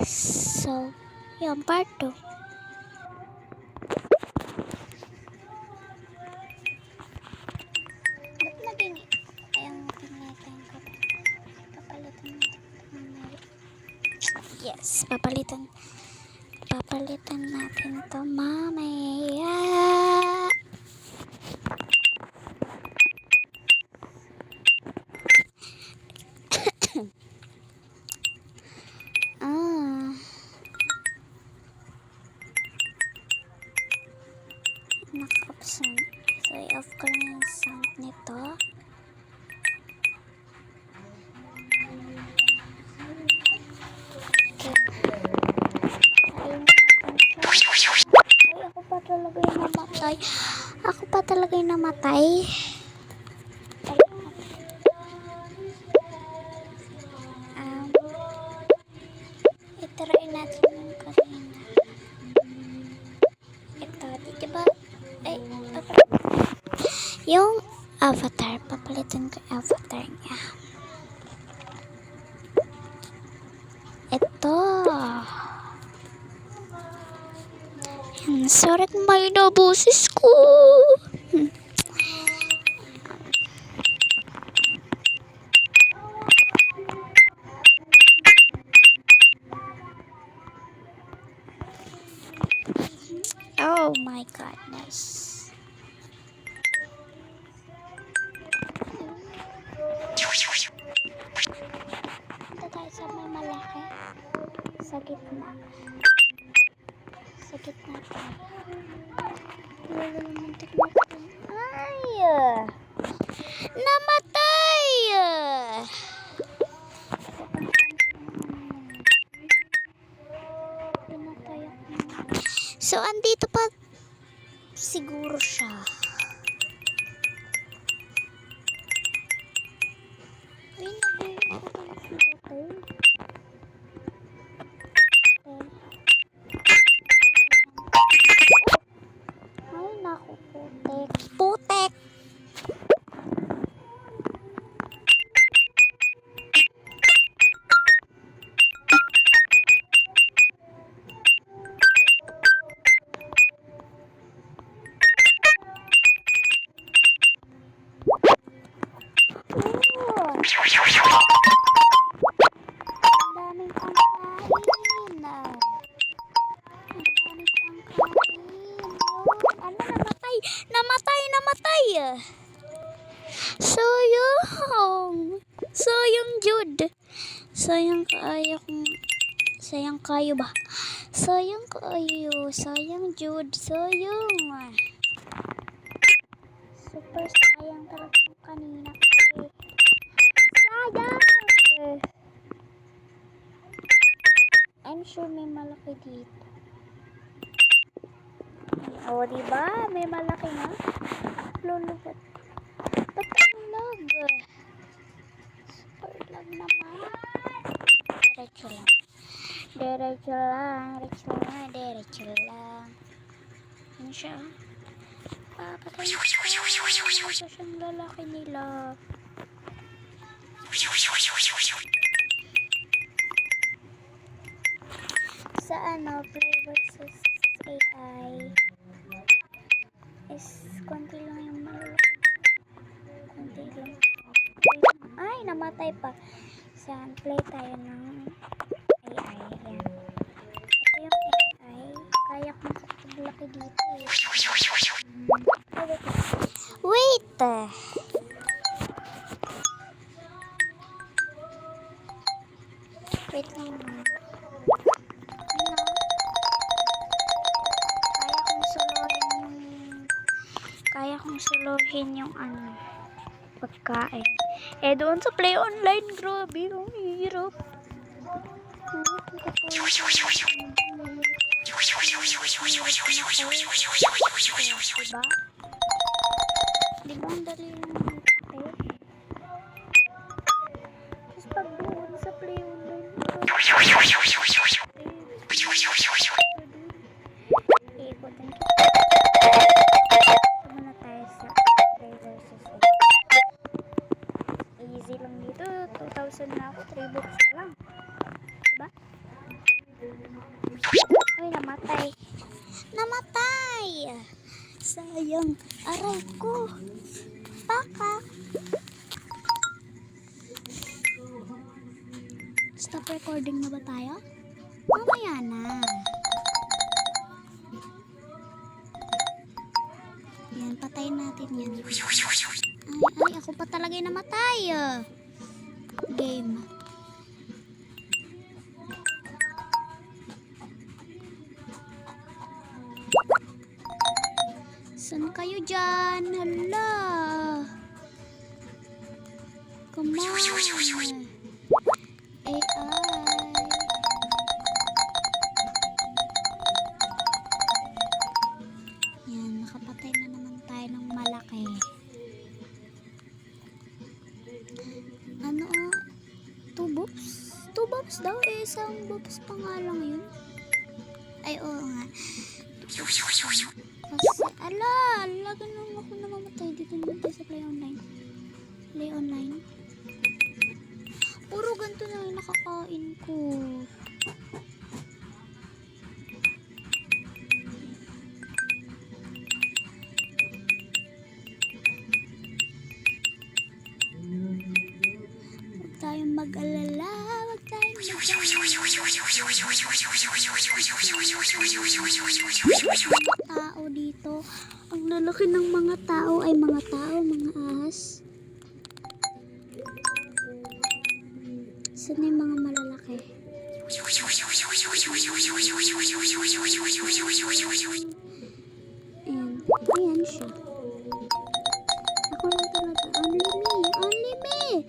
So, yun, part 2. Ba't naging ayang tingnan ko? Papalitan natin. Yes, papalitan natin to mamaya. Naka-option. So, i-off ko lang yung sound nito. Okay. Ay, ako pa talaga yung namatay. Itry natin yung kanina. Ito, diba? Ay, yung avatar, papalitan ko yung avatar niya. Ito. Sorry kung may nabusis ko. Oh my goodness. Punta tayo sa may malaki. Sa gitna. Sa gitna tayo. Muntik na ito. Ay! Namatay! Pinatay ako. So, andito pa siguro siya. Ay, naku, putek. Putek! Daming pangkain. Ano, namatay. Sayang Jude. Sayang kayo ba? Sayang Jude. Super sayang talaga yung kanina kasi. Sayang! I'm sure may malaki dito. O, diba? May malaki na. Lulubot. Ba't ang lag? Super lag naman. Diretso lang. Yan siya. Patay ko. Ito siyang lalaki nila. Sa Play versus AI is konti lang yung malaki. Konti lang. Ay, namatay pa. Play tayo ng AI. Yan. Ito yung AI. Kaya kong kapaglaki dito eh. Wait! Wait lang. Kaya kong solohin yung pagkain. Doon sa Play Online, grabe, ang hirap. Diba ang dali lang tapos pag doon sa Play Online, ikutin ko. Muna tayo sa Play versus easy lang dito. 2,000 na ako. 3 books pa lang. Diba? Ay, namatay. Namatay! Sayang. Aray ko. Baka. Stop recording na ba tayo? Mamaya na. Yan, patayin natin yan. Ay, ako pa talaga yung namatay. Game. Saan kayo dyan? Hala. Come on. AI. Yan, nakapatay na naman tayo ng malaki. Ano, 2 boobs? 2 boobs daw, isang boobs pa nga lang yun. Ay, oo nga. Kasi, ala, ganun ako namamatay. Dito naman tayo sa Play Online. Play Online. Puro ganito na yung nakakain ko. Huwag tayong mag-alala. Huwag tayong tao dito. Ang lalaki ng mga tao ay mga ahas. Saan yung mga malalaki? Ayan. Ayan siya. Ako lang talaga. Only me. Only me.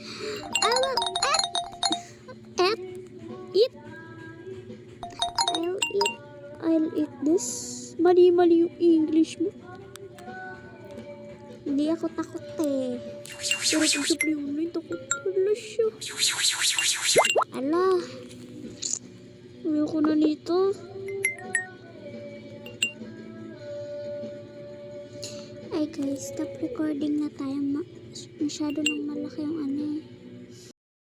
I will eat. I'll eat this. Mali yung English mo. Hindi ako takot eh. Pero kung sa Play Online, takot pala siya. Ala. Ayoko na nito. Ay guys, stop recording na tayo. Masyado nang malaki yung ano eh.